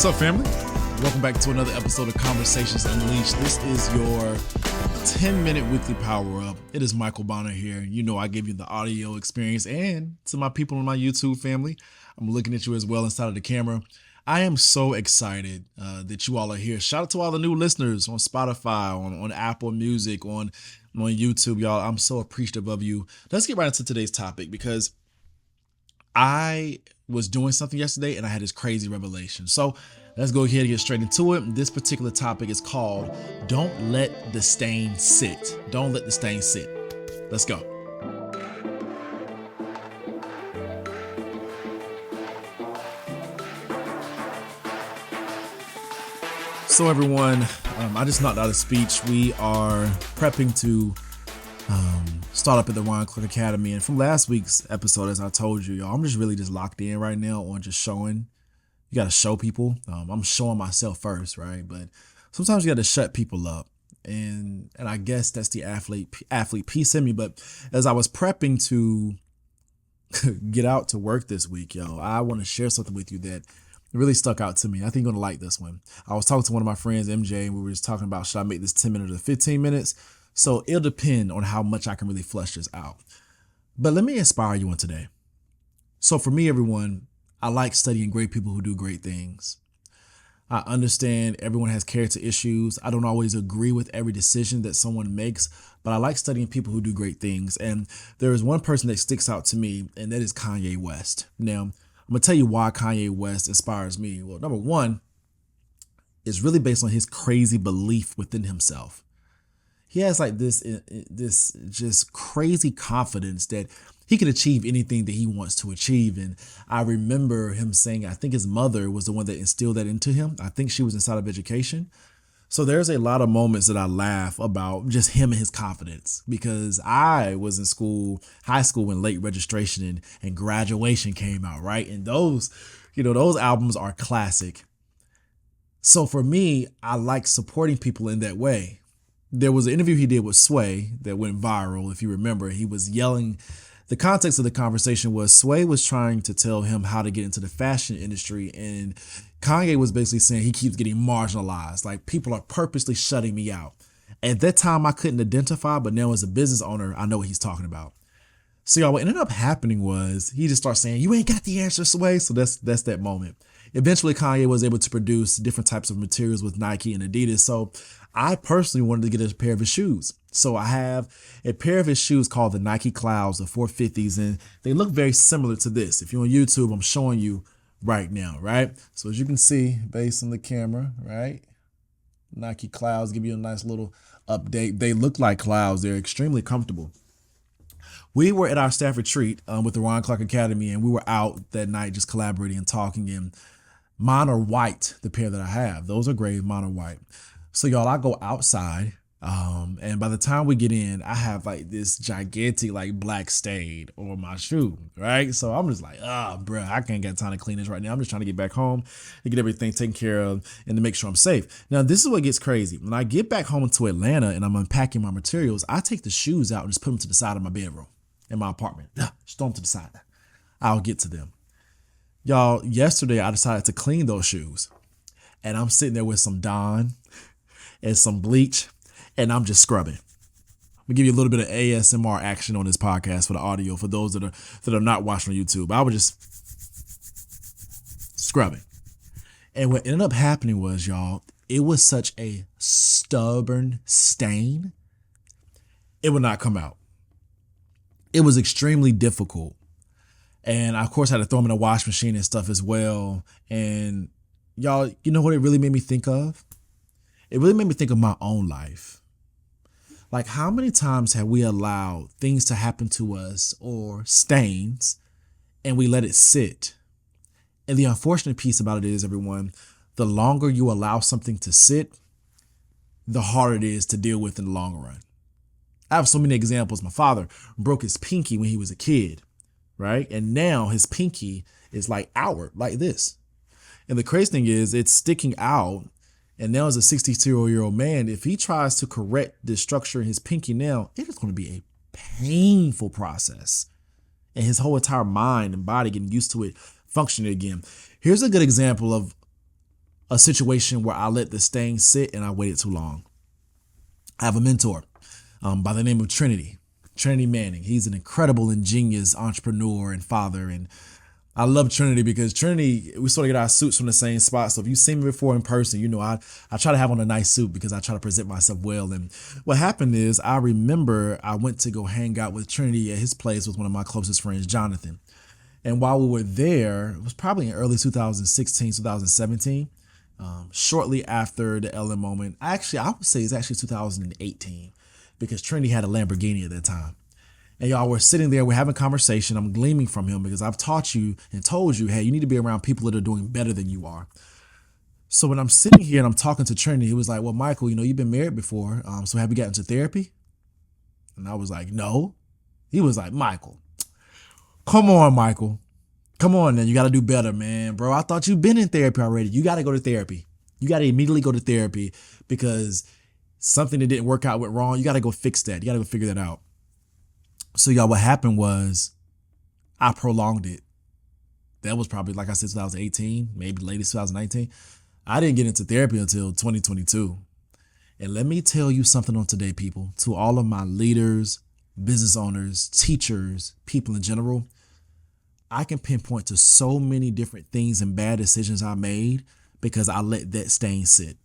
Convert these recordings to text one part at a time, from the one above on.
What's up, family? Welcome back to another episode of Conversations Unleashed. This is your 10-minute weekly power-up. It is Michael Bonner here. You know I give you the audio experience, and to my people in my YouTube family, I'm looking at you as well inside of the camera. I am so excited that you all are here. Shout out to all the new listeners on Spotify, on Apple Music, on YouTube, y'all. I'm so appreciative of you. Let's get right into today's topic because I was doing something yesterday and I had this crazy revelation. So let's go ahead and get straight into it. This particular topic is called Don't Let the Stain Sit. Don't let the stain sit. Let's go. So everyone, I just knocked out a speech. We are prepping to start up at the Ryan Clark Academy. And from last week's episode, as I told you, y'all, I'm just really locked in right now on just showing. You got to show people. I'm showing myself first, right? But sometimes you got to shut people up. And I guess that's the athlete piece in me. But as I was prepping to get out to work this week, yo, I want to share something with you that really stuck out to me. I think you're going to like this one. I was talking to one of my friends, MJ, and we were just talking about, should I make this 10 minutes or 15 minutes? So it'll depend on how much I can really flesh this out. But let me inspire you on today. So for me, everyone, I like studying great people who do great things. I understand everyone has character issues. I don't always agree with every decision that someone makes, but I like studying people who do great things. And there is one person that sticks out to me, and that is Kanye West. Now, I'm going to tell you why Kanye West inspires me. Well, number one, it's really based on his crazy belief within himself. He has like this just crazy confidence that he can achieve anything that he wants to achieve. And I remember him saying, I think his mother was the one that instilled that into him. I think she was inside of education. So there's a lot of moments that I laugh about just him and his confidence, because I was in school, high school, when late registration and graduation came out, right? And those albums are classic. So for me, I like supporting people in that way. There was an interview he did with Sway that went viral. If you remember, he was yelling. The context of the conversation was Sway was trying to tell him how to get into the fashion industry. And Kanye was basically saying he keeps getting marginalized. Like, people are purposely shutting me out. At that time, I couldn't identify, but now as a business owner, I know what he's talking about. So y'all, what ended up happening was he just started saying, you ain't got the answer, Sway. So that's that moment. Eventually, Kanye was able to produce different types of materials with Nike and Adidas. So I personally wanted to get a pair of his shoes. So I have a pair of his shoes called the Nike Clouds, the 450s, and they look very similar to this. If you're on YouTube, I'm showing you right now, right? So as you can see, based on the camera, right? Nike Clouds give you a nice little update. They look like clouds. They're extremely comfortable. We were at our staff retreat with the Ryan Clark Academy, and we were out that night just collaborating and talking, and mine are white, the pair that I have. Those are gray, mine are white. So y'all, I go outside, and by the time we get in, I have like this gigantic like black stain on my shoe, right? So I'm just like, bruh, I can't get time to clean this right now. I'm just trying to get back home and get everything taken care of and to make sure I'm safe. Now, this is what gets crazy. When I get back home to Atlanta and I'm unpacking my materials, I take the shoes out and just put them to the side of my bedroom in my apartment. Just throw them to the side. I'll get to them. Y'all, yesterday I decided to clean those shoes, and I'm sitting there with some Dawn and some bleach, and I'm just scrubbing. I'm gonna give you a little bit of ASMR action on this podcast for the audio for those that are not watching on YouTube. I was just scrubbing. And what ended up happening was, y'all, it was such a stubborn stain, it would not come out. It was extremely difficult. And I, of course, had to throw them in a wash machine and stuff as well. And y'all, you know what it really made me think of? It really made me think of my own life. Like, how many times have we allowed things to happen to us or stains and we let it sit? And the unfortunate piece about it is, everyone, the longer you allow something to sit, the harder it is to deal with in the long run. I have so many examples. My father broke his pinky when he was a kid, right? And now his pinky is like outward, like this. And the crazy thing is, it's sticking out. And now as a 62-year-old man, if he tries to correct this structure in his pinky now, it is going to be a painful process. And his whole entire mind and body getting used to it functioning again. Here's a good example of a situation where I let the stain sit and I waited too long. I have a mentor by the name of Trinity Manning. He's an incredible, ingenious entrepreneur and father. And I love Trinity because Trinity, we sort of get our suits from the same spot. So if you've seen me before in person, you know I try to have on a nice suit because I try to present myself well. And what happened is I remember I went to go hang out with Trinity at his place with one of my closest friends, Jonathan. And while we were there, it was probably in early 2016, 2017, shortly after the Ellen moment. I would say it's actually 2018 because Trinity had a Lamborghini at that time. And y'all were sitting there, we're having a conversation. I'm gleaming from him because I've taught you and told you, hey, you need to be around people that are doing better than you are. So when I'm sitting here and I'm talking to Trinity, he was like, well, Michael, you've been married before. So have you gotten into therapy? And I was like, no. He was like, Michael, come on, Michael. Come on, then. You got to do better, man. Bro, I thought you've been in therapy already. You got to go to therapy. You got to immediately go to therapy because something that didn't work out went wrong. You got to go fix that. You got to go figure that out. So y'all, what happened was I prolonged it. That was probably, like I said, 2018, maybe latest 2019. I didn't get into therapy until 2022. And let me tell you something on today, people, to all of my leaders, business owners, teachers, people in general, I can pinpoint to so many different things and bad decisions I made because I let that stain sit.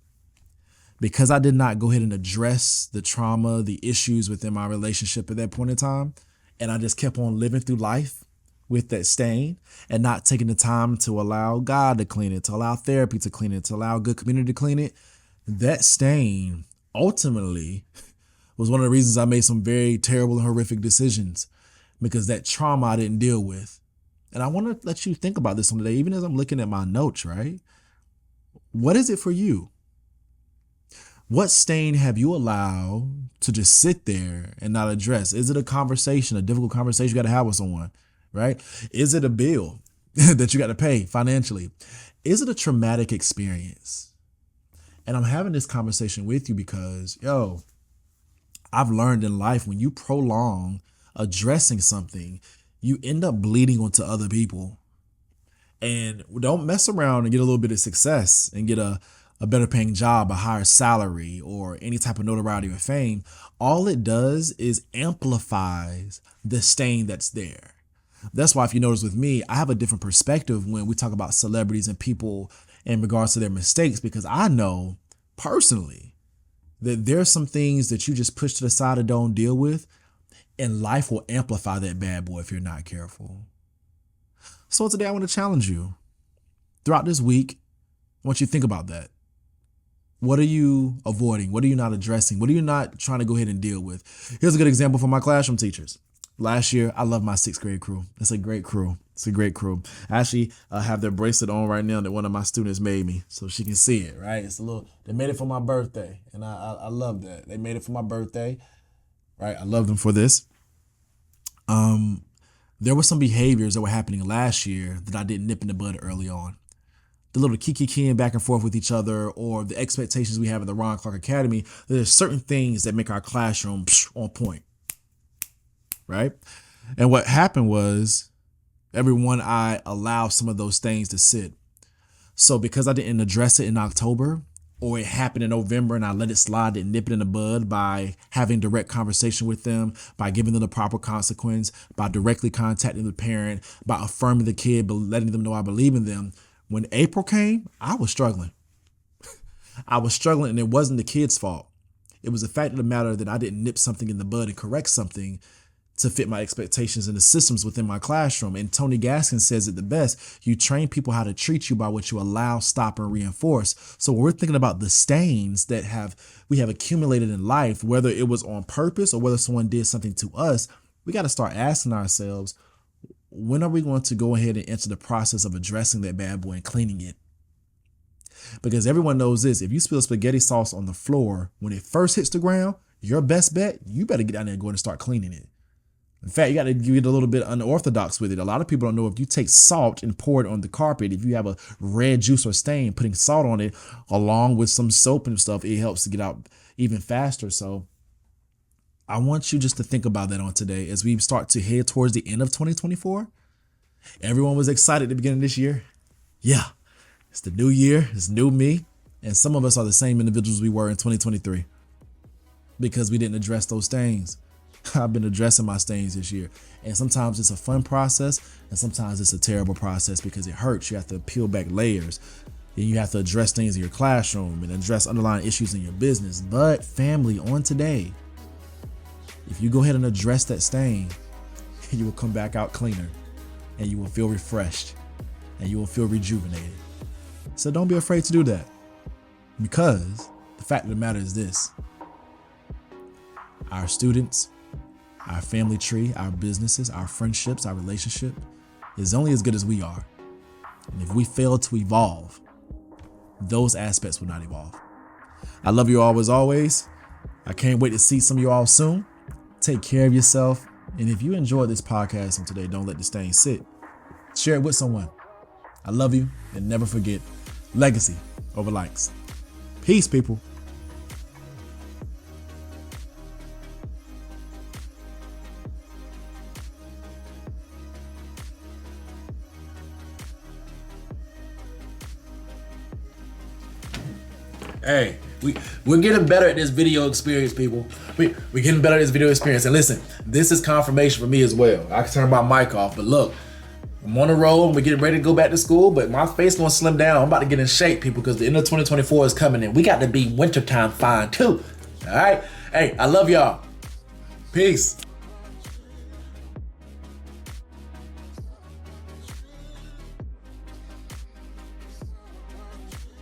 Because I did not go ahead and address the trauma, the issues within my relationship at that point in time, and I just kept on living through life with that stain and not taking the time to allow God to clean it, to allow therapy to clean it, to allow good community to clean it, that stain ultimately was one of the reasons I made some very terrible and horrific decisions because that trauma I didn't deal with. And I want to let you think about this one today, even as I'm looking at my notes, right? What is it for you? What stain have you allowed to just sit there and not address? Is it a conversation, a difficult conversation you got to have with someone, right? Is it a bill that you got to pay financially? Is it a traumatic experience? And I'm having this conversation with you because, I've learned in life when you prolong addressing something, you end up bleeding onto other people. And don't mess around and get a little bit of success and get a better paying job, a higher salary, or any type of notoriety or fame. All it does is amplifies the stain that's there. That's why if you notice with me, I have a different perspective when we talk about celebrities and people in regards to their mistakes, because I know personally that there's some things that you just push to the side and don't deal with, and life will amplify that bad boy if you're not careful. So today I want to challenge you. Throughout this week, I want you to think about that. What are you avoiding? What are you not addressing? What are you not trying to go ahead and deal with? Here's a good example for my classroom teachers. Last year, I love my 6th grade crew. It's a great crew. It's a great crew. I actually have their bracelet on right now that one of my students made me so she can see it, right? They made it for my birthday, and I love that. They made it for my birthday, right? I love them for this. There were some behaviors that were happening last year that I didn't nip in the bud early on. The little kiki-keying back and forth with each other, or the expectations we have at the Ron Clark Academy. There's certain things that make our classroom on point, right? And what happened was, everyone, I allowed some of those things to sit. So because I didn't address it in October, or it happened in November and I let it slide, didn't nip it in the bud by having direct conversation with them, by giving them the proper consequence, by directly contacting the parent, by affirming the kid, but letting them know I believe in them. When April came, I was struggling. And it wasn't the kid's fault. It was the fact of the matter that I didn't nip something in the bud and correct something to fit my expectations and the systems within my classroom. And Tony Gaskin says it the best: you train people how to treat you by what you allow, stop, and reinforce. So when we're thinking about the stains that we have accumulated in life, whether it was on purpose or whether someone did something to us, we got to start asking ourselves, when are we going to go ahead and enter the process of addressing that bad boy and cleaning it? Because everyone knows this: if you spill spaghetti sauce on the floor when it first hits the ground, your best bet, you better get down there and go and start cleaning it. In fact, you got to get a little bit unorthodox with it. A lot of people don't know if you take salt and pour it on the carpet, if you have a red juice or stain, putting salt on it along with some soap and stuff, it helps to get out even faster. So I want you just to think about that on today as we start to head towards the end of 2024. Everyone was excited at the beginning of this year. Yeah, It's the new year, it's new me, and some of us are the same individuals we were in 2023 because we didn't address those stains. I've been addressing my stains this year, and sometimes it's a fun process, and sometimes it's a terrible process because it hurts. You have to peel back layers, then you have to address things in your classroom and address underlying issues in your business. But family, on today, if you go ahead and address that stain, you will come back out cleaner, and you will feel refreshed, and you will feel rejuvenated. So don't be afraid to do that, because the fact of the matter is this: our students, our family tree, our businesses, our friendships, our relationship is only as good as we are. And if we fail to evolve, those aspects will not evolve. I love you all as always. I can't wait to see some of you all soon. Take care of yourself. And if you enjoyed this podcast from today, don't let the stain sit. Share it with someone. I love you, and never forget, legacy over likes. Peace, people. Hey, we're getting better at this video experience, people. We're getting better at this video experience. And listen, this is confirmation for me as well. I can turn my mic off, but look, I'm on the road. We're getting ready to go back to school, but my face gonna slim down. I'm about to get in shape, people, because the end of 2024 is coming in. We got to be wintertime fine too. All right. Hey, I love y'all. Peace.